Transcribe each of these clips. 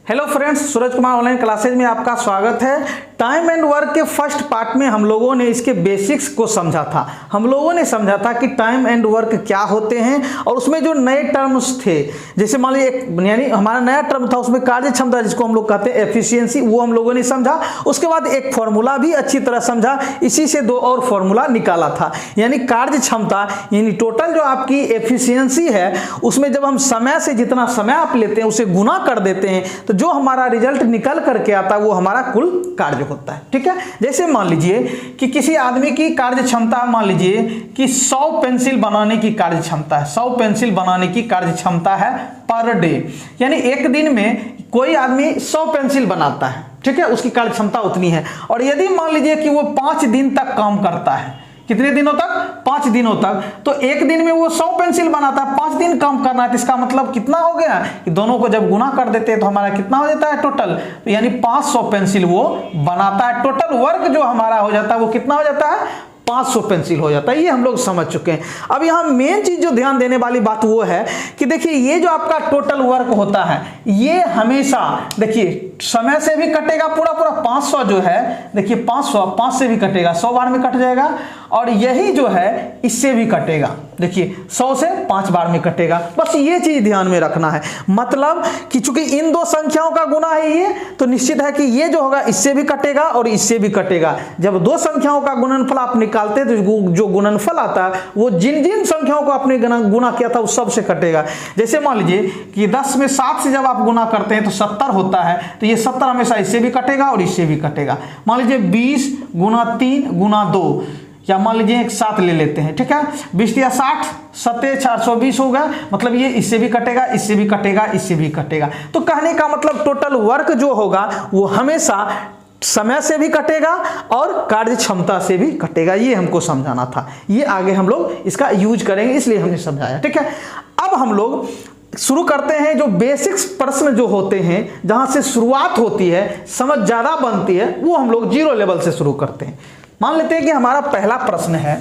Hello friends, Suraj Kumar online classes में आपका स्वागत है। टाइम एंड वर्क के फर्स्ट पार्ट में हम लोगों ने इसके बेसिक्स को समझा था। हम लोगों ने समझा था कि टाइम एंड वर्क क्या होते हैं और उसमें जो नए टर्म्स थे, जैसे मान लीजिए यानी हमारा नया टर्म था उसमें कार्य क्षमता, जिसको हम लोग कहते हैं एफिशिएंसी, वो हम लोगों ने समझा। उसके बाद एक फॉर्मूला भी अच्छी तरह समझा, इसी से दो और फॉर्मूला निकाला था। यानी कार्य क्षमता यानी टोटल जो आपकी एफिशिएंसी है, उसमें जब हम समय से जितना समय आप लेते हैं उसे गुना कर देते हैं तो जो हमारा रिजल्ट निकल करके आता है वो हमारा कुल कार्य होता है। ठीक है, जैसे मान लीजिए कि किसी आदमी की कार्य क्षमता, मान लीजिए कि 100 पेंसिल बनाने की कार्य क्षमता है, 100 पेंसिल बनाने की कार्य क्षमता है पर डे। यानी एक दिन में कोई आदमी 100 पेंसिल बनाता है, ठीक है, उसकी कार्य क्षमता उतनी है। और यदि मान लीजिए कि वो 5 दिन तक काम करता है, कितने दिनों तक? 5 दिनों तक। तो एक दिन में वो 100 पेंसिल बनाता है, 5 दिन काम करना है, तो इसका मतलब कितना हो गया कि दोनों को जब गुना कर देते हैं तो हमारा कितना हो जाता है टोटल, तो यानी 500 पेंसिल वो बनाता है। टोटल वर्क जो हमारा हो जाता है वो कितना हो जाता है? 500 पेंसिल हो जाता है। ये हम लोग समझ चुके हैं। अब यहाँ मेन चीज जो ध्यान देने वाली बात वो है कि देखिए ये जो आपका टोटल वर्क होता है ये हमेशा देखिए समय से भी कटेगा, पूरा 500 जो है देखिए 500 5 से भी कटेगा, 100 बार में कट जाएगा, और यही जो है इससे भी कटेगा, देखिए 100 से 5 बार में कटेगा। बस ये चीज ध्यान में रखना है। मतलब कि चूंकि इन दो संख्याओं का गुना है ये, तो निश्चित है कि ये जो होगा इससे भी कटेगा और इससे भी कटेगा। जब दो संख्याओं का गुणनफल आप निकालते हैं तो जो गुणनफल आता है वो जिन जिन संख्याओं को आपने गुना किया था उस सब से कटेगा। जैसे मान लीजिए कि 10 में 7 से जब आप गुना करते हैं तो 70 होता है, तो ये 70 हमेशा इससे भी कटेगा और इससे भी कटेगा। मान लीजिए 20 गुना 3 गुना 2, या मान लीजिए एक 7 ले लेते हैं, ठीक है, 20 या 60 7 420 होगा। मतलब ये इससे भी कटेगा, इससे भी कटेगा, इससे भी कटेगा। तो कहने का मतलब टोटल वर्क जो होगा वो हमेशा समय से भी कटेगा और कार्य क्षमता से भी कटेगा। ये हमको समझाना था, ये आगे हम लोग इसका यूज करेंगे, इसलिए हमने समझाया। ठीक है, अब हम लोग शुरू करते हैं। जो बेसिक्स प्रश्न जो होते हैं, जहां से शुरुआत होती है, समझ ज्यादा बनती है, वो हम लोग 0 लेवल से शुरू करते हैं। मान लेते हैं कि हमारा पहला प्रश्न है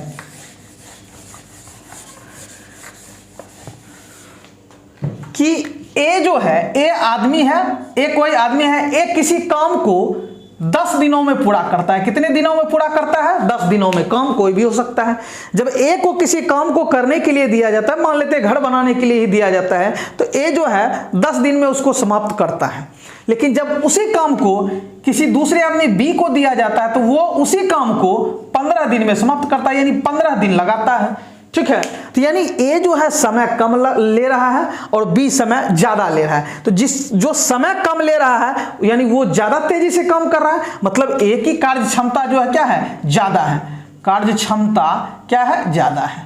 कि ए जो है, ए आदमी है, ए कोई आदमी है, ए किसी काम को 10 दिनों में पूरा करता है। कितने दिनों में पूरा करता है? 10 दिनों में। काम कोई भी हो सकता है। जब ए को किसी काम को करने के लिए दिया जाता है, मान लेते हैं घर बनाने के लिए ही दिया जाता है, तो ए जो है 10 दिन में उसको समाप्त करता है। लेकिन जब उसी काम को किसी दूसरे आदमी बी को दिया जाता है तो वो उसी काम को 15 दिन में समाप्त करता है, यानी 15 दिन लगाता है। ठीक है, तो यानी ए जो है समय कम ले रहा है और बी समय ज्यादा ले रहा है। तो जो समय कम ले रहा है यानी वो ज्यादा तेजी से काम कर रहा है, मतलब ए की कार्य क्षमता जो है क्या है? ज्यादा है। कार्य क्षमता क्या है? ज्यादा है।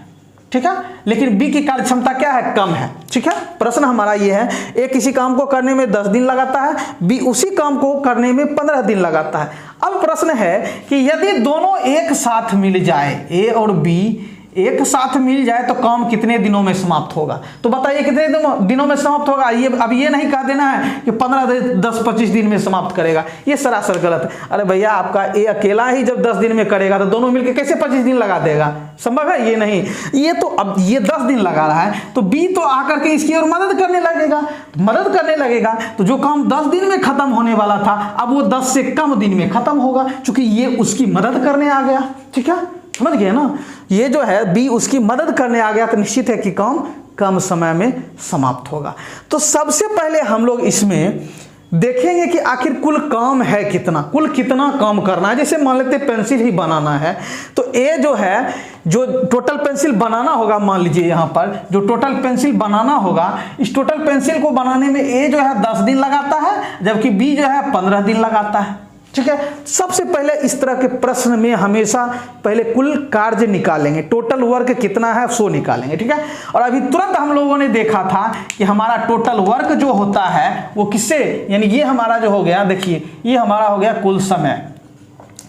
ठीक है, लेकिन बी की कार्य क्षमता क्या है? कम है। ठीक है, प्रश्न हमारा ये है, ए किसी काम को करने में 10 दिन लगाता है, बी उसी काम को करने में 15 दिन लगाता है। अब प्रश्न है कि यदि दोनों एक साथ मिल जाए, ए और बी एक साथ मिल जाए तो काम कितने दिनों में समाप्त होगा? तो बताइए कितने दिनों में समाप्त होगा? ये अब ये नहीं कह देना है कि 10-25 दिन में समाप्त करेगा, ये सरासर गलत है। अरे भैया, आपका ए अकेला ही जब 10 दिन में करेगा तो दोनों मिलकर कैसे 25 दिन लगा देगा? संभव है? ये नहीं। ये तो अब ये 10 दिन लगा रहा है तो बी तो आकर के इसकी और मदद करने लगेगा, तो जो काम 10 दिन में खत्म होने वाला था अब वो 10 से कम दिन में खत्म होगा, क्योंकि ये उसकी मदद करने आ गया। ठीक है, समझ गए ना? ये जो है बी उसकी मदद करने आ गया तो निश्चित है कि काम कम समय में समाप्त होगा। तो सबसे पहले हम लोग इसमें देखेंगे कि आखिर कुल काम है कितना, कुल कितना काम करना है। जैसे मान लेते पेंसिल ही बनाना है, तो ए जो है जो टोटल पेंसिल बनाना होगा, मान लीजिए यहाँ पर जो टोटल पेंसिल बनाना होगा, इस टोटल पेंसिल को बनाने में ए जो है 10 दिन लगाता है, जबकि बी जो है 15 दिन लगाता है। ठीक है, सबसे पहले इस तरह के प्रश्न में हमेशा पहले कुल कार्य निकालेंगे, टोटल वर्क कितना है सो निकालेंगे। ठीक है, और अभी तुरंत हम लोगों ने देखा था कि हमारा टोटल वर्क जो होता है वो किससे, यानी ये हमारा जो हो गया, देखिए ये हमारा हो गया कुल समय।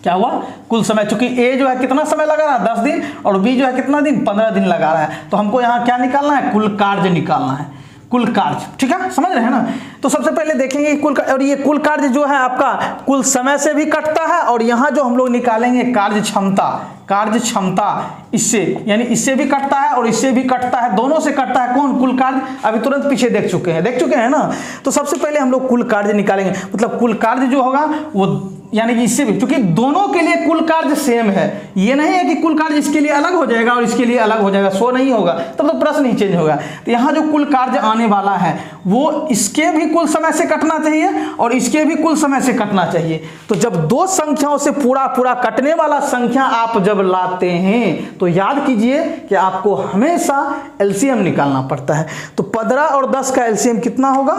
क्या हुआ? कुल समय। चूंकि ए जो है कितना समय लगा रहा है? 10 दिन, और बी जो है कितना दिन? 15 दिन लगा रहा है। तो हमको यहाँ क्या निकालना है? कुल कार्य निकालना है, कुल कार्य। ठीक है, समझ रहे हैं ना? तो सबसे पहले देखेंगे कुल, और ये कुल कार्य जो है आपका कुल समय से भी कटता है, और यहाँ जो हम लोग निकालेंगे कार्य क्षमता, कार्य क्षमता इससे, यानी इससे भी कटता है और इससे भी कटता है, दोनों से कटता है कौन? कुल कार्य। अभी तुरंत पीछे देख चुके हैं ना। तो सबसे पहले हम लोग कुल कार्य निकालेंगे, मतलब कुल कार्य जो होगा वो, यानी कि इससे भी, क्योंकि दोनों के लिए कुल कार्य सेम है, ये नहीं है कि कुल कार्य इसके लिए अलग हो जाएगा और इसके लिए अलग हो जाएगा, सो नहीं होगा, तब तो प्रश्न ही चेंज होगा। तो यहाँ जो कुल कार्य आने वाला है वो इसके भी कुल समय से कटना चाहिए और इसके भी कुल समय से कटना चाहिए। तो जब दो संख्याओं से पूरा पूरा कटने वाला संख्या आप जब लाते हैं तो याद कीजिए कि आपको हमेशा एलसीएम निकालना पड़ता है। तो 15 और 10 का एलसीएम कितना होगा?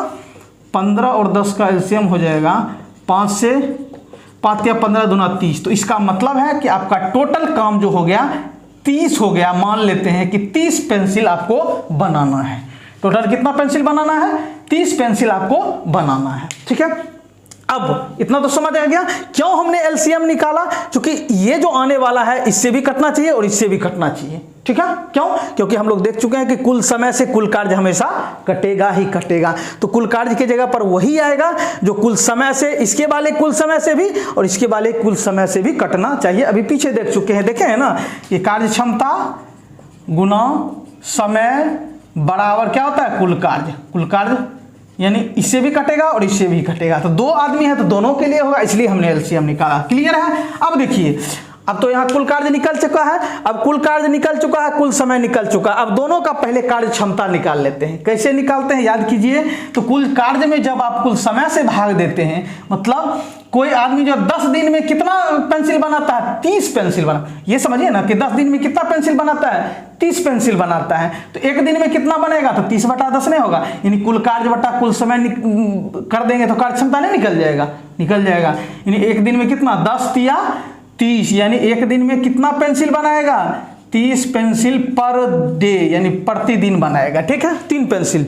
15 और 10 का एलसीएम हो जाएगा 5 से 5 या 15 दूना 30। तो इसका मतलब है कि आपका टोटल काम जो हो गया 30 हो गया। मान लेते हैं कि 30 पेंसिल आपको बनाना है। टोटल कितना पेंसिल बनाना है? 30 पेंसिल आपको बनाना है। ठीक है, अब इतना तो समझ आ गया क्यों हमने एलसीएम निकाला, क्योंकि ये जो आने वाला है इससे भी कटना चाहिए और इससे भी कटना चाहिए। ठीक है, क्यों? क्योंकि हम लोग देख चुके हैं कि कुल समय से कुल कार्य हमेशा कटेगा ही कटेगा। तो कुल कार्य की जगह पर वही आएगा जो कुल समय से, इसके वाले कुल समय से भी और इसके वाले कुल समय से भी कटना चाहिए। अभी पीछे देख चुके हैं, देखे हैं ना, ये कार्य क्षमता गुना समय बराबर क्या होता है? कुल कार्य। कुल कार्य यानी इससे भी कटेगा और इससे भी कटेगा। तो दो आदमी है तो दोनों के लिए होगा, इसलिए हमने एलसीएम निकाला। क्लियर है? अब देखिए, अब तो यहाँ कुल कार्य निकल चुका है, अब कुल कार्य निकल चुका है, कुल समय निकल चुका है। अब दोनों का पहले कार्य क्षमता निकाल लेते हैं। कैसे निकालते हैं याद कीजिए। तो कुल कार्य में जब आप कुल समय से भाग देते हैं, मतलब कोई आदमी जो 10 दिन में कितना पेंसिल बनाता है? 30 पेंसिल बना। ये समझिए ना कि 10 दिन में कितना पेंसिल बनाता है? 30 पेंसिल बनाता है। तो एक दिन में कितना बनेगा? तो 30 बटा 10 नहीं होगा, यानी कुल कार्य बटा कुल समय कर देंगे तो कार्य क्षमता नहीं निकल जाएगा? निकल जाएगा। यानी एक दिन में कितना? 10 या 30, यानी एक दिन में कितना पेंसिल बनाएगा? 30 पेंसिल पर डे, यानी प्रतिदिन बनाएगा। ठीक है, 3 पेंसिल।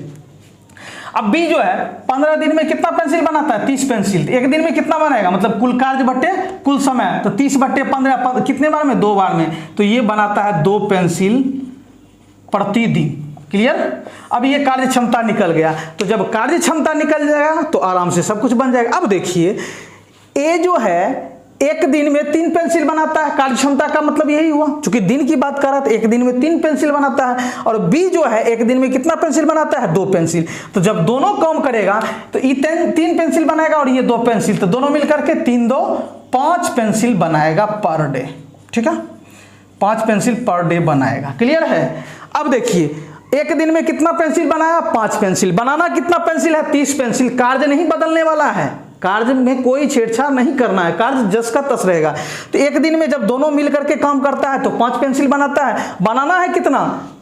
अब बी जो है 15 दिन में कितना पेंसिल बनाता है? 30 पेंसिल। एक दिन में कितना बनाएगा? मतलब कुल कार्य बटे कुल समय, तो 30 बटे 15 कितने बार में? 2 बार में। तो ये बनाता है 2 पेंसिल प्रतिदिन। क्लियर? अब ये कार्य क्षमता निकल गया। तो जब कार्य क्षमता निकल जाएगा तो आराम से सब कुछ बन जाएगा। अब देखिए, ए जो है एक दिन में 3 पेंसिल बनाता है, कार्य क्षमता का मतलब यही हुआ, क्योंकि दिन की बात कर रहा था, एक दिन में 3 पेंसिल बनाता है। और बी जो है एक दिन में कितना पेंसिल बनाता है? 2 पेंसिल। तो जब दोनों काम करेगा तो ये 3 पेंसिल बनाएगा और ये 2 पेंसिल, तो दोनों मिलकर के 3 2 5 पेंसिल बनाएगा पर डे। ठीक है, 5 पेंसिल पर डे बनाएगा। क्लियर है? अब देखिए, एक दिन में कितना पेंसिल बनाया? 5 पेंसिल। बनाना कितना पेंसिल है? 30 पेंसिल। कार्य नहीं बदलने वाला है, कार्य में कोई छेड़छाड़ नहीं करना है, कार्य जस का तस रहेगा। तो एक दिन में जब दोनों मिलकर के काम करता है तो 5 पेंसिल बनाता है। बनाना है कितना?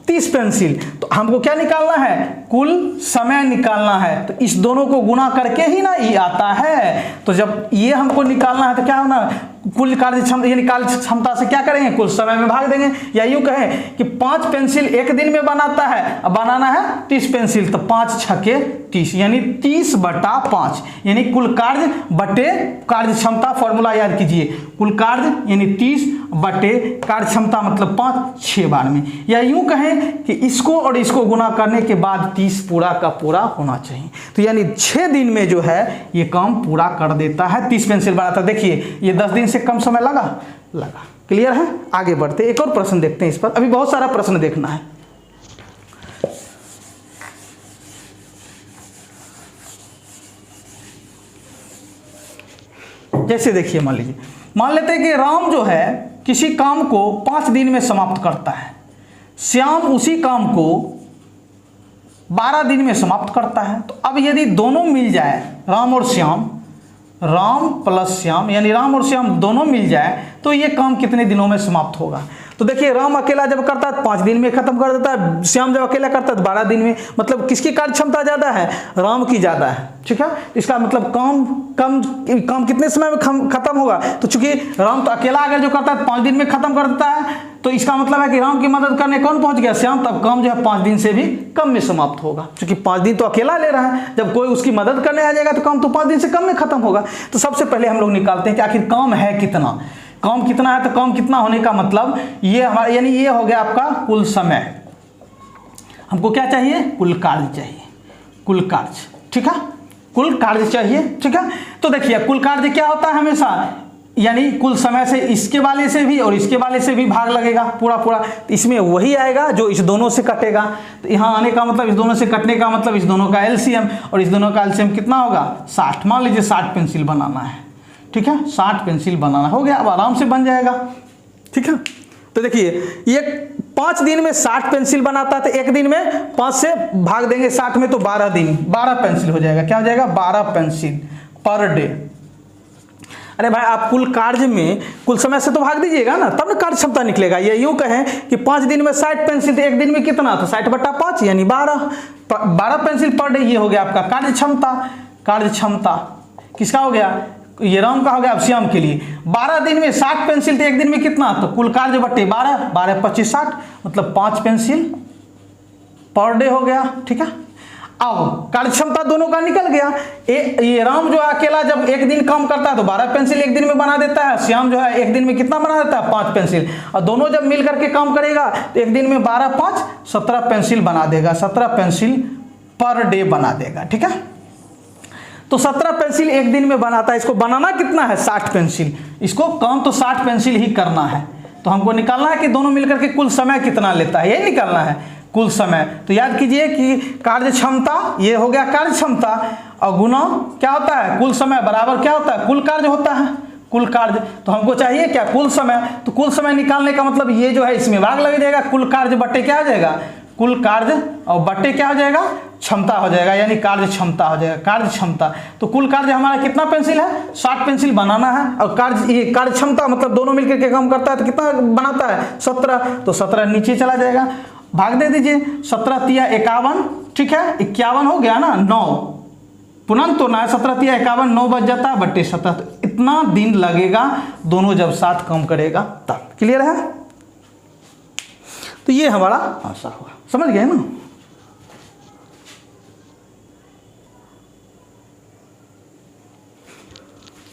30 पेंसिल। तो हमको क्या निकालना है? कुल समय निकालना है। तो इस दोनों को गुना करके ही ना ये आता है। तो जब ये हमको निकालना है तो क्या होना? कुल कार्य क्षमता, यानी कार्य क्षमता से क्या करेंगे? कुल समय में भाग देंगे। या यूं कहें कि 5 पेंसिल एक दिन में बनाता है, अब बनाना है 30 पेंसिल, तो 5 छके 30, यानी 30 बटा 5, यानी कुल कार्य बटे कार्य क्षमता। फॉर्मूला याद कीजिए, कुल कार्य यानी 30 बटे कार्य क्षमता मतलब 5, 6 बार में। या यूं कहें कि इसको और इसको गुना करने के बाद 30 पूरा का पूरा होना चाहिए। तो यानी 6 दिन में जो है ये काम पूरा कर देता है। 30 पेंसिल बनाता है। देखिए, ये 10 दिन से कम समय लगा। क्लियर है? आगे बढ़ते एक और प्रश्न देखते हैं इस पर। अभी बहुत सारा प्रश्न देखना है। जैसे देखिए, मान लेते हैं कि राम जो है किसी काम को 5 दिन में समाप्त करता है, श्याम उसी काम को 12 दिन में समाप्त करता है। तो अब यदि दोनों मिल जाए, राम और श्याम, राम प्लस श्याम, यानी राम और श्याम दोनों मिल जाए, तो ये काम कितने दिनों में समाप्त होगा? तो देखिए, राम अकेला जब करता है 5 दिन में खत्म कर देता है, श्याम जब अकेला करता है 12 दिन में। मतलब किसकी कार्य क्षमता ज्यादा है? राम की ज्यादा है। ठीक है, इसका मतलब काम कितने समय में खत्म होगा? तो चूंकि राम तो अकेला अगर जो करता है 5 दिन में खत्म कर देता है, तो इसका मतलब है कि राम की मदद करने कौन पहुंच गया? श्याम। तब काम जो है 5 दिन से भी कम में समाप्त होगा, क्योंकि 5 दिन तो अकेला ले रहा है। जब कोई उसकी मदद करने आ जाएगा तो काम तो 5 दिन से कम में खत्म होगा। तो सबसे पहले हम लोग निकालते हैं कि आखिर काम है कितना। काम कितना है? तो काम कितना होने का मतलब ये हमारा, यानी ये हो गया आपका कुल समय। हमको क्या चाहिए? कुल कार्य चाहिए, कुल कार्य। ठीक है, कुल कार्य चाहिए। ठीक है, तो देखिए कुल कार्य क्या होता है? हमेशा यानी कुल समय से इसके वाले से भी और इसके वाले से भी भाग लगेगा पूरा पूरा, इसमें वही आएगा जो इस दोनों से कटेगा। तो यहाँ आने का मतलब इस दोनों से कटने का मतलब इस दोनों का एलसीएम, और इस दोनों का एलसीएम कितना होगा 60। मान लीजिए 60 पेंसिल बनाना है, ठीक है, 60 पेंसिल बनाना हो गया, अब आराम से बन जाएगा, ठीक है। तो देखिए ये 5 दिन में 60 पेंसिल बनाता है, तो एक दिन में 5 से भाग देंगे 60 में, तो 12 दिन 12 पेंसिल हो जाएगा। क्या हो जाएगा 12 पेंसिल पर डे। अरे भाई आप कुल कार्य में कुल समय से तो भाग दीजिएगा ना, तब ना कार्य क्षमता निकलेगा। ये यूं कहें कि 5 दिन में 60 पेंसिल, तो एक दिन में कितना, तो 60/5 यानी 12 पेंसिल पर डे। ये हो गया आपका कार्य क्षमता। कार्य क्षमता किसका हो गया, ये राम का हो गया। अब श्याम के लिए 12 दिन में 60 पेंसिल, तो एक दिन में कितना, तो कुल कार्य बट्टे 12, 12 25 60, मतलब 5 पेंसिल पर डे हो गया, ठीक है। अब कार्य क्षमता दोनों का निकल गया। ये राम जो है अकेला जब एक दिन काम करता है तो 12 पेंसिल एक दिन में बना देता है, श्याम जो है एक दिन में कितना बना देता है 5 पेंसिल, और दोनों जब मिल करके काम करेगा तो एक दिन में 12 5 17 पेंसिल बना देगा, 17 पेंसिल पर डे बना देगा, ठीक है। तो 17 पेंसिल एक दिन में बनाता है। इसको बनाना कितना है 60 पेंसिल, इसको काम तो 60 पेंसिल ही करना है। तो हमको निकालना है कि दोनों मिलकर के कुल समय कितना लेता है, यही निकालना है कुल समय। तो याद कीजिए कि कार्य क्षमता, ये हो गया कार्य क्षमता, और गुना क्या होता है कुल समय बराबर क्या होता है कुल कार्य होता है, कुल कार्य। तो हमको चाहिए क्या कुल समय, तो कुल समय निकालने का मतलब ये जो है इसमें भाग लग जाएगा, कुल कार्य बट्टे क्या हो जाएगा कुल कार्य, और बट्टे क्या हो जाएगा क्षमता हो जाएगा, यानी कार्य क्षमता हो जाएगा, कार्य क्षमता। तो कुल कार्य हमारा कितना पेंसिल है 60 पेंसिल बनाना है, और कार्य ये कार्य क्षमता मतलब दोनों मिलकर के काम करता है तो कितना बनाता है 17, तो 17 नीचे चला जाएगा, भाग दे दीजिए। 17 तिया 51, ठीक है, 51 हो गया ना, 9 पुनः तो ना 17 तिया 51, 9 बच जाता है बट्टे 17। तो इतना दिन लगेगा दोनों जब साथ काम करेगा तब। क्लियर है, तो ये हमारा आंसर होगा, समझ गए ना।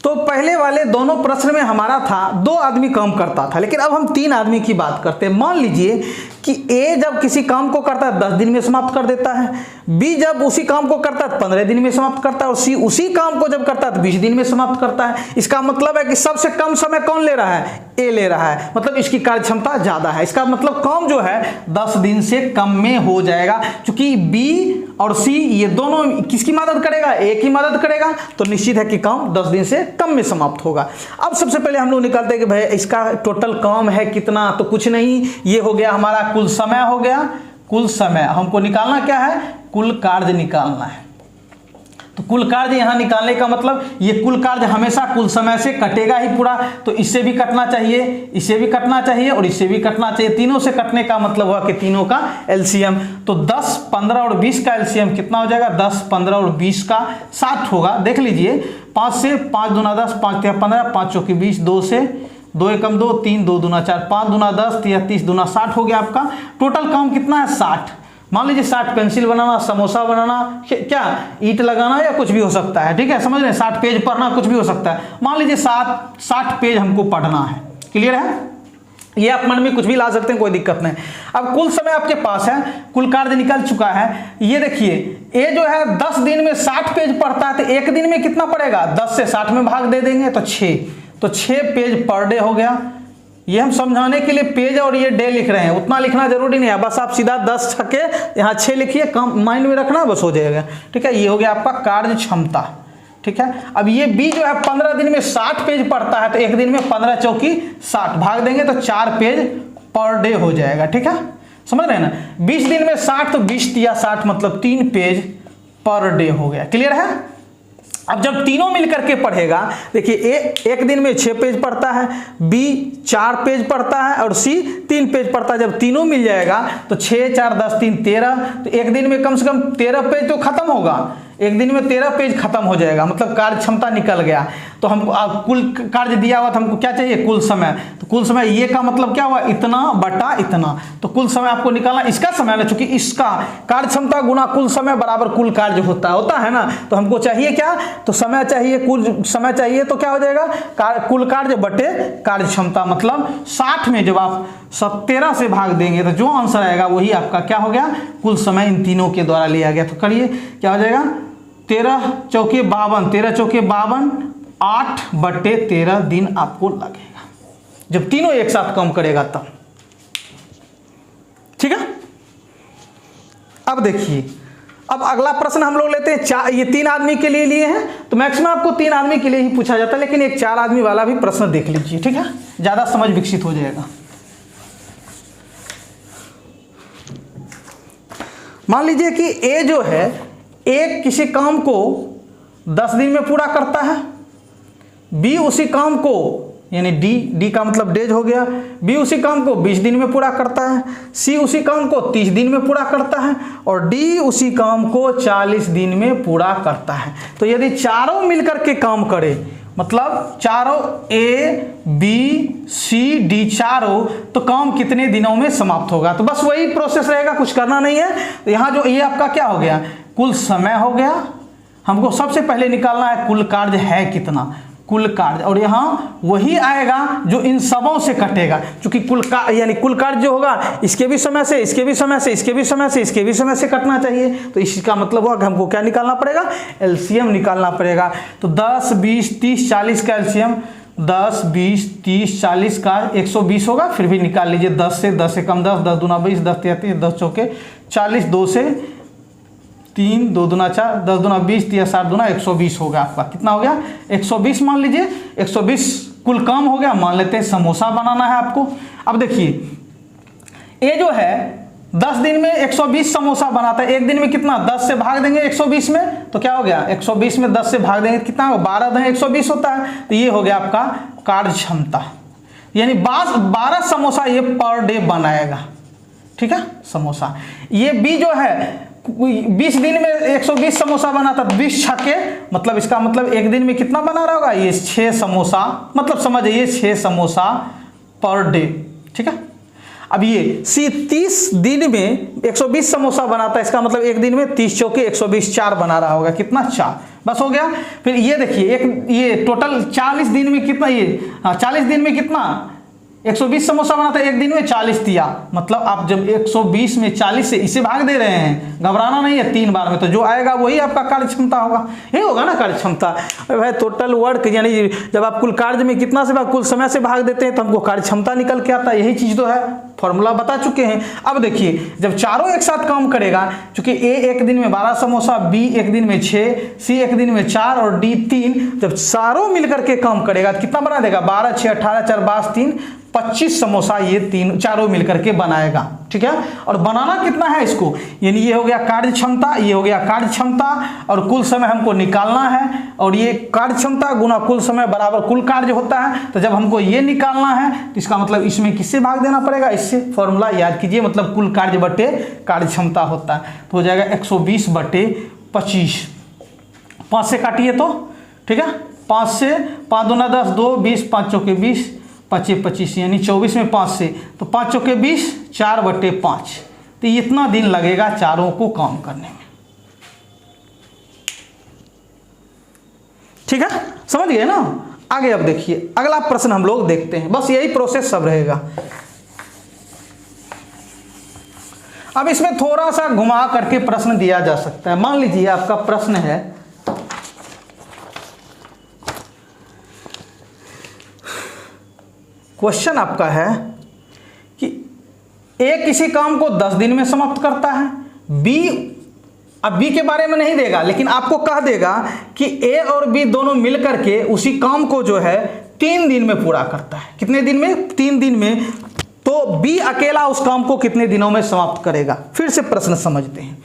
तो पहले वाले दोनों प्रश्न में हमारा था 2 आदमी काम करता था, लेकिन अब हम 3 आदमी की बात करते हैं। मान लीजिए कि ए जब किसी काम को करता है 10 दिन में समाप्त कर देता है, बी जब उसी काम को करता है 15 दिन में समाप्त करता है, और सी उसी काम को जब करता है तो 20 दिन में समाप्त करता है। इसका मतलब है कि सबसे कम समय कौन ले रहा है, ए ले रहा है, मतलब इसकी कार्य क्षमता ज्यादा है। इसका मतलब काम जो है 10 दिन से कम में हो जाएगा, क्योंकि बी और सी ये दोनों किसकी मदद करेगा, ए की मदद करेगा, तो निश्चित है कि काम 10 दिन से कम में समाप्त होगा। अब सबसे पहले हम लोग निकालते हैं कि भाई इसका टोटल काम है कितना, तो कुछ नहीं, ये हो गया हमारा कुल समय हो गया, कुल समय। हमको निकालना क्या है, कुल कार्य निकालना है। तो कुल कार्य यहां निकालने का मतलब ये कुल कार्य हमेशा कुल समय से कटेगा ही पूरा, तो इससे भी कटना चाहिए, इससे भी कटना चाहिए और इससे भी कटना चाहिए। तीनों से कटने का मतलब हुआ कि तीनों का एलसीएम। तो 10 15 और 20 का एलसीएम कितना हो जाएगा, 10 15 और 20 का 60 होगा। देख लीजिए 5 से 5 दूना 10, 5 तिया 15, 5 चौकी 20, 2 से 2 एकम 2, 3 2 दूना 4, 5 दूना 10, 30 दूना 60 हो गया आपका। टोटल काम कितना है 60। मान लीजिए 60 पेंसिल बनाना, समोसा बनाना, क्या ईंट लगाना या कुछ भी हो सकता है, ठीक है, समझ रहे हैं। 60 पेज पढ़ना कुछ भी हो सकता है। मान लीजिए 60 पेज हमको पढ़ना है। क्लियर है, ये आप मन में कुछ भी ला सकते हैं, कोई दिक्कत नहीं। अब कुल समय आपके पास है, कुल कार्य निकल चुका है। ये देखिए ये जो है 10 दिन में 60 पेज पढ़ता है, तो एक दिन में कितना पड़ेगा, 10 से 60 में भाग दे देंगे तो 6, तो 6 पेज पर डे हो गया। ये हम समझाने के लिए पेज और ये डे लिख रहे हैं, उतना लिखना जरूरी नहीं है, बस आप सीधा 10 छके यहाँ 6 लिखिए, कम माइंड में रखना बस हो जाएगा, ठीक है। ये हो गया आपका कार्य क्षमता, ठीक है। अब ये बी जो है 15 दिन में 60 पेज पढ़ता है, तो एक दिन में 15 चौकी 60 भाग देंगे तो 4 पेज पर डे हो जाएगा, ठीक है, समझ रहे हैं ना। 20 दिन में 60, तो 20 तिया 60 मतलब 3 पेज पर डे हो गया। क्लियर है। अब जब तीनों मिलकर के पढ़ेगा, देखिए ए एक दिन में 6 पेज पढ़ता है, बी 4 पेज पढ़ता है और सी 3 पेज पढ़ता है। जब तीनों मिल जाएगा तो 6 4 10 3 13, तो एक दिन में कम से कम 13 पेज तो खत्म होगा, एक दिन में 13 पेज खत्म हो जाएगा, मतलब कार्य क्षमता निकल गया। तो हमको कुल कार्य दिया हुआ था, हमको क्या चाहिए, कुल समय। तो कुल समय ये का मतलब क्या हुआ, इतना बटा इतना, तो कुल समय आपको निकालना, इसका समय ना, चूंकि इसका कार्य क्षमता गुना कुल समय बराबर कुल कार्य होता है ना। तो हमको चाहिए क्या, तो समय चाहिए, कुल समय चाहिए, तो क्या हो जाएगा कुल कार्य बटे कार्य क्षमता, मतलब 60 में जब आप 17 से भाग देंगे तो जो आंसर आएगा वही आपका क्या हो गया, कुल समय इन तीनों के द्वारा लिया गया। तो करिए क्या हो जाएगा, 13 चौके 52, 13 चौके 52 8/13 दिन आपको लगेगा, जब तीनों एक साथ काम करेगा तब। ठीक है, अब देखिए, अब अगला प्रश्न हम लोग लेते हैं। ये 3 आदमी के लिए लिए हैं, तो मैक्सिमम आपको 3 आदमी के लिए ही पूछा जाता है, लेकिन एक 4 आदमी वाला भी प्रश्न देख लीजिए। ठीक है, ज्यादा समझ विकसित हो जाएगा। मान लीजिए कि ए जो है, एक किसी काम को 10 दिन में पूरा करता है, बी उसी काम को, यानी डी का मतलब डेज हो गया, बी उसी काम को 20 दिन में पूरा करता है, सी उसी काम को 30 दिन में पूरा करता है, और डी उसी काम को 40 दिन में पूरा करता है। तो यदि चारों मिलकर के काम करें, मतलब चारों ए बी सी डी चारों, तो काम कितने दिनों में समाप्त होगा? तो बस वही प्रोसेस रहेगा, कुछ करना नहीं है। तो यहाँ जो ये आपका क्या हो गया, कुल समय हो गया। हमको सबसे पहले निकालना है कुल कार्य है कितना, कुल कार्य, और यहाँ वही आएगा जो इन सबों से कटेगा, क्योंकि कुल कार्य जो होगा इसके भी समय से, इसके भी समय से, इसके भी समय से, इसके भी समय से कटना चाहिए। तो इसका मतलब हुआ कि हमको क्या निकालना पड़ेगा, एलसीएम निकालना पड़ेगा। तो 10 20 30 40 का एलसीएम 10 20 30 40 का 120 होगा। फिर भी निकाल लीजिए, 10 से कम 10, 10 दूना 20, 10 33, 10 चौके 40, 2 से 3, 2 दूना 4, 10 दूना 20, 3 7 दूना 120 होगा आपका। कितना हो गया, 120 मान लीजिए। 120 कुल काम हो गया। मान लेते हैं समोसा बनाना है आपको। अब देखिए, ये जो है 10 दिन में 120 समोसा बनाता है। एक दिन में कितना, 10 से भाग देंगे 120 में, तो क्या हो गया, 120 में 10 से भाग देंगे कितना होगा, 12 दिन 120 होता है। तो ये हो गया आपका कार्य क्षमता, यानी 12 समोसा ये पर डे बनाएगा। ठीक है, समोसा। ये बी जो है 20 दिन में 120 समोसा बनाता, 20 छक्के, मतलब इसका मतलब एक दिन में कितना बना रहा होगा, ये 6 समोसा, मतलब समझिए ये 6 समोसा पर डे। ठीक है, अब ये सी 30 दिन में 120 समोसा बनाता है, इसका मतलब एक दिन में 30 चौके 120 4 बना रहा होगा। कितना, 4, बस हो गया। फिर ये देखिए, एक ये टोटल 40 दिन में कितना, ये 40 दिन में कितना 120 समोसा बनाता है, एक दिन में 40 दिया, मतलब आप जब 120 में 40 से इसे भाग दे रहे हैं, घबराना नहीं है, 3 बार में, तो जो आएगा वही आपका कार्य क्षमता होगा। ये होगा ना कार्य क्षमता। भाई टोटल वर्क, यानी जब आप कुल कार्य में कितना से कुल समय से भाग देते हैं तो हमको कार्य क्षमता निकल के आता है। यही चीज तो है, फॉर्मूला बता चुके हैं। अब देखिए, जब चारों एक साथ काम करेगा, क्योंकि ए एक दिन में 12 समोसा, बी एक दिन में 6, सी एक दिन में 4 और डी 3, जब चारों मिलकर के काम करेगा तो कितना बना देगा, 12 6 18 4 12 3 25 समोसा ये चारों मिलकर के बनाएगा। ठीक है, और बनाना कितना है इसको, यानी ये हो गया कार्य क्षमता, ये हो गया कार्य क्षमता, और कुल समय हमको निकालना है, और ये कार्य क्षमता गुना कुल समय बराबर कुल कार्य होता है। तो जब हमको ये निकालना है तो इसका मतलब इसमें किससे भाग देना पड़ेगा, इससे। फॉर्मूला याद कीजिए, मतलब कुल कार्य बटे कार्य क्षमता होता है। तो हो जाएगा 120/25, 5 से काटिए तो, ठीक है, 5 से 5 दूना 10, 2 20, 5 चौके 20, 25 25, यानी 24 में 5 से, तो 5 चौके 20, 4/5। तो इतना दिन लगेगा चारों को काम करने में। ठीक है, समझ गए ना। आगे अब देखिए, अगला प्रश्न हम लोग देखते हैं, बस यही प्रोसेस सब रहेगा। अब इसमें थोड़ा सा घुमा करके प्रश्न दिया जा सकता है। मान लीजिए आपका प्रश्न है, क्वेश्चन आपका है कि ए किसी काम को 10 दिन में समाप्त करता है, बी, अब बी के बारे में नहीं देगा, लेकिन आपको कह देगा कि ए और बी दोनों मिलकर के उसी काम को जो है 3 दिन में पूरा करता है। कितने दिन में, 3 दिन में। तो बी अकेला उस काम को कितने दिनों में समाप्त करेगा। फिर से प्रश्न समझते हैं।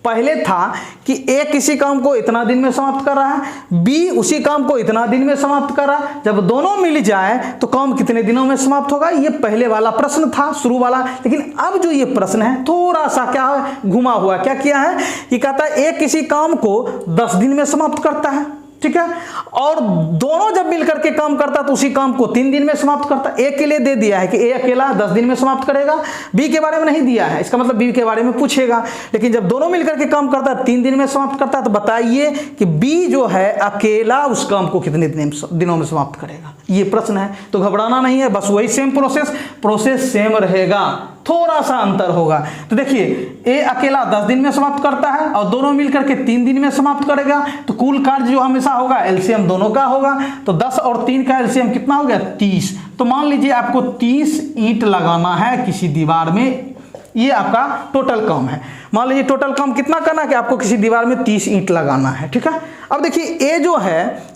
पहले था कि ए किसी काम को इतना दिन में समाप्त कर रहा है, बी उसी काम को इतना दिन में समाप्त कर रहा है। जब दोनों मिल जाए तो काम कितने दिनों में समाप्त होगा, ये पहले वाला प्रश्न था, शुरू वाला। लेकिन अब जो ये प्रश्न है थोड़ा सा क्या है, घुमा हुआ। क्या किया है कि कहता है ए किसी काम को 10 दिन में समाप्त करता है, ठीक है, और दोनों जब मिलकर के काम करता तो उसी काम को 3 दिन में समाप्त करता। ए के लिए दे दिया है कि ए अकेला 10 दिन में समाप्त करेगा, बी के बारे में नहीं दिया है, इसका मतलब बी के बारे में पूछेगा। लेकिन जब दोनों मिलकर के काम करता है 3 दिन में समाप्त करता है, तो बताइए कि बी जो है अकेला उस काम को कितने दिनों में समाप्त करेगा। ये प्रश्न है। तो घबराना नहीं है, बस वही सेम प्रोसेस सेम रहेगा, थोड़ा सा अंतर होगा। तो देखिए ए अकेला 10 दिन में समाप्त करता है और दोनों मिलकर के 3 दिन में समाप्त करेगा, तो कुल कार्य जो हमेशा होगा एलसीएम दोनों का होगा। तो 10 और 3 का एलसीएम कितना हो गया 30। तो मान लीजिए आपको 30 ईंट लगाना है किसी दीवार में, ये आपका टोटल काम है। मान लीजिए टोटल काम कितना करना है कि आपको किसी दीवार में 30 ईंट लगाना है, ठीक है। अब देखिए ए जो है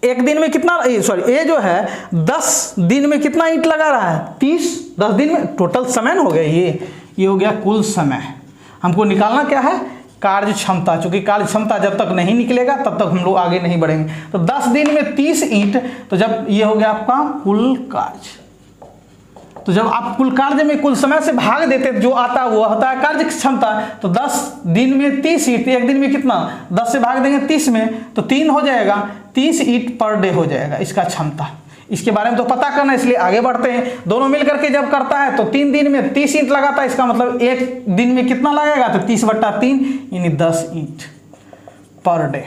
एक दिन में कितना, सॉरी ए जो है 10 दिन में कितना ईंट लगा रहा है 30, 10 दिन में टोटल समय हो गया, ये हो गया कुल समय। हमको निकालना क्या है कार्य क्षमता, चूंकि कार्य क्षमता जब तक नहीं निकलेगा तब तक हम लोग आगे नहीं बढ़ेंगे। तो 10 दिन में 30 ईंट, तो जब ये हो गया आपका कुल कार्य, तो जब आप कुल कार्य में कुल समय से भाग देते जो आता है वो होता है कार्य क्षमता। तो 10 दिन में 30 ईंट, एक दिन में कितना 10 से भाग देंगे 30 में तो 3 हो जाएगा, 30 ईंट पर डे हो जाएगा इसका क्षमता। इसके बारे में तो पता करना, इसलिए आगे बढ़ते हैं। दोनों मिलकर के जब करता है तो 3 दिन में 30 ईंट लगाता है, इसका मतलब एक दिन में कितना लगेगा तो 30/3 यानी 10 ईंट पर डे।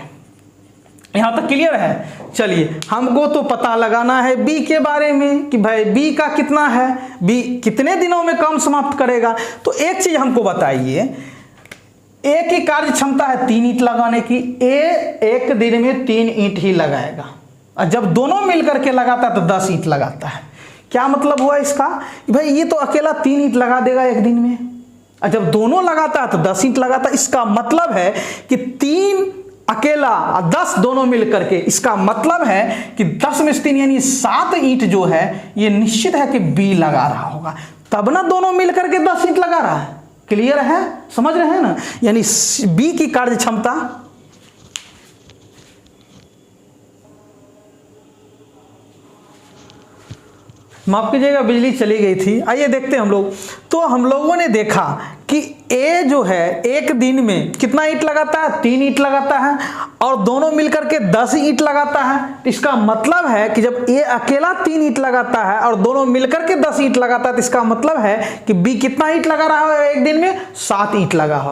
यहां तक क्लियर है। चलिए हमको तो पता लगाना है बी के बारे में कि भाई बी का कितना है, बी कितने दिनों में काम समाप्त करेगा। तो एक चीज हमको बताइए, ए की कार्य क्षमता है 3 ईंट लगाने की, ए एक दिन में 3 ईंट ही लगाएगा, और जब दोनों मिलकर के लगाता है तो 10 ईंट लगाता है। क्या मतलब हुआ इसका कि भाई ये तो अकेला 3 ईंट लगा देगा एक दिन में, और जब दोनों लगाता है तो 10 ईंट लगाता है। इसका मतलब है कि 3 अकेला और 10 दोनों मिलकर के, इसका मतलब है कि 10 में 3 यानी 7 ईंट जो है ये निश्चित है कि बी लगा रहा होगा, तब ना दोनों मिलकर के 10 ईंट लगा रहा है। क्लियर है, समझ रहे हैं ना। यानी बी की कार्य क्षमता माफ कीजिएगा बिजली चली गई थी। आइए देखते हैं हम लोग। तो हम लोगों ने देखा कि ए जो है एक दिन में कितना ईंट लगाता है 3 ईंट लगाता है, और दोनों मिलकर के 10 ईंट लगाता है। तो इसका मतलब है कि जब ए अकेला 3 ईंट लगाता है और दोनों मिलकर के 10 ईंट लगाता है, तो इसका मतलब है कि बी कितना ईंट लगा रहा है एक दिन में 7 ईंट लगा रहा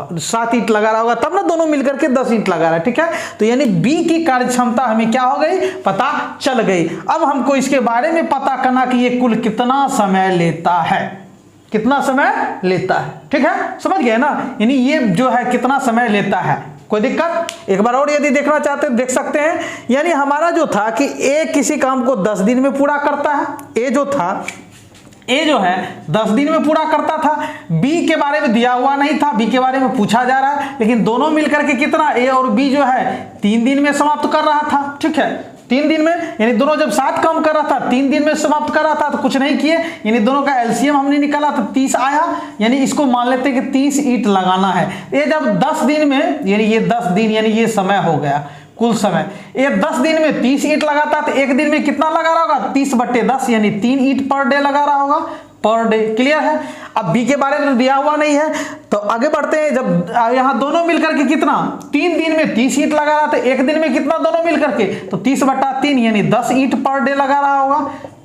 होगा, तब ना दोनों मिलकर के 10 ईंट लगा रहा है, ठीक है। तो यानी बी की कार्य क्षमता हमें क्या हो गई पता चल गई। अब हमको इसके बारे में पता करना कि ये कुल कितना समय लेता है, कितना समय लेता है, ठीक है, समझ गए ना। यानी ये जो है कितना समय लेता है, कोई दिक्कत। एक बार और यदि देखना चाहते हैं देख सकते हैं। यानी हमारा जो था कि ए किसी काम को 10 दिन में पूरा करता है, ए जो है 10 दिन में पूरा करता था। बी के बारे में दिया हुआ नहीं था, बी के बारे में पूछा जा रहा है, लेकिन दोनों मिलकर के कितना ए और बी जो है 3 दिन में समाप्त कर रहा था, ठीक है 3 दिन में, यानी दोनों जब 7 काम कर रहा था 3 दिन में समाप्त कर रहा था, तो कुछ नहीं किए, यानी दोनों का एलसीएम हमने निकाला तो 30 आया। यानी इसको मान लेते हैं कि 30 ईंट लगाना है। ये जब 10 दिन में, यानी ये 10 दिन यानी ये समय हो गया कुल समय, ये 10 दिन में 30 ईंट लगाता तो एक दिन में कितना लगा रहा होगा 30/10 यानी 3 ईंट पर डे लगा रहा होगा पर डे। क्लियर है। अब बी के बारे में तो दिया हुआ नहीं है, तो आगे बढ़ते हैं। जब यहां दोनों मिलकर के कितना 3 दिन में 30 ईंट लगा रहा था, एक दिन में कितना दोनों मिलकर के तो 30/3 यानी 10 ईंट पर डे लगा रहा होगा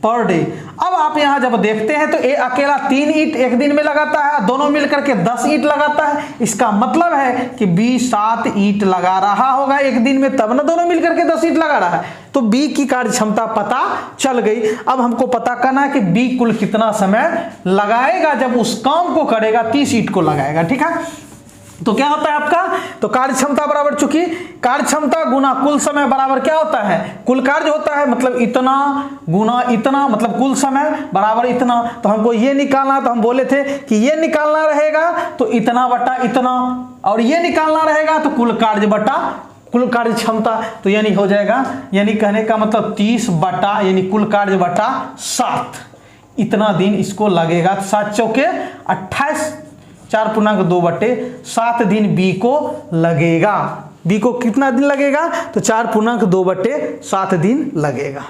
पर डे। अब आप यहां जब देखते हैं तो ए अकेला 3 ईंट एक दिन में लगाता है, दोनों मिलकर के 10 ईंट लगाता है। इसका मतलब है कि बी 7 ईंट लगा रहा होगा एक दिन में, तब ना दोनों मिलकर के 10 ईंट लगा रहा है। तो बी की कार्य क्षमता पता चल गई। अब हमको पता करना है कि बी कुल कितना समय लगाएगा जब उस काम को करेगा, 30 ईंट को लगाएगा, ठीक है। तो क्या होता है आपका, तो कार्य क्षमता बराबर, चूंकि कार्य क्षमता गुना कुल समय बराबर क्या होता है कुल कार्य होता है, मतलब इतना गुना इतना, मतलब कुल समय बराबर इतना। तो हमको ये निकालना, तो हम बोले थे कि ये निकालना रहेगा तो इतना बटा इतना, और ये निकालना रहेगा तो कुल कार्य बटा कुल कार्य क्षमता। तो यानी हो जाएगा, यानी कहने का मतलब 30 बटा यानी कुल कार्य बटा 7, इतना दिन इसको लगेगा। 7 चौके 28, 4.2/7 दिन बी को लगेगा। बी को कितना दिन लगेगा तो 4.2/7 दिन लगेगा।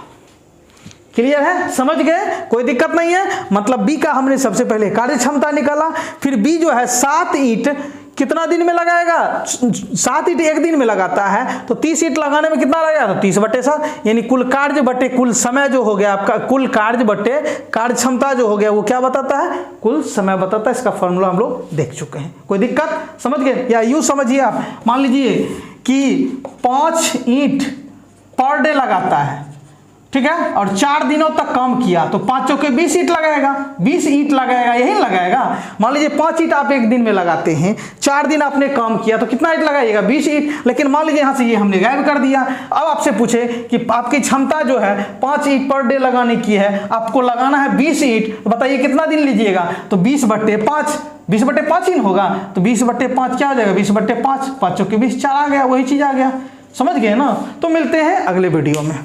क्लियर है, समझ गए, कोई दिक्कत नहीं है। मतलब बी का हमने सबसे पहले कार्य क्षमता निकाला, फिर बी जो है 7 ईंट कितना दिन में लगाएगा, 7 ईंट एक दिन में लगाता है, तो 30 ईंट लगाने में कितना लगेगा तो 30/7 यानी कुल कार्य बटे कुल समय जो हो गया आपका, कुल कार्य बटे कार्य क्षमता जो हो गया वो क्या बताता है कुल समय बताता है। इसका फॉर्मूला हम लोग देख चुके हैं, कोई दिक्कत, समझ गए। या यूं समझिए आप, मान लीजिए कि 5 ईंट पर डे लगाता है, ठीक है, और 4 दिनों तक काम किया तो 5 चौके 20 ईंट लगाएगा, 20 ईंट लगाएगा, यही लगाएगा। मान लीजिए 5 ईंट आप एक दिन में लगाते हैं, 4 दिन आपने काम किया तो कितना ईंट लगाइएगा, 20 ईंट। लेकिन मान लीजिए यहाँ से ये हमने गायब कर दिया। अब आपसे पूछे कि आपकी क्षमता जो है 5 ईंट पर डे लगाने की है, आपको लगाना है 20 ईंट, तो बताइए कितना दिन लीजिएगा। तो 20/5, 20/5 ही होगा, तो 20/5 क्या हो जाएगा, 20/5, 5 चौके 20, 4 आ गया, वही चीज आ गया। समझ गए ना। तो मिलते हैं अगले वीडियो में।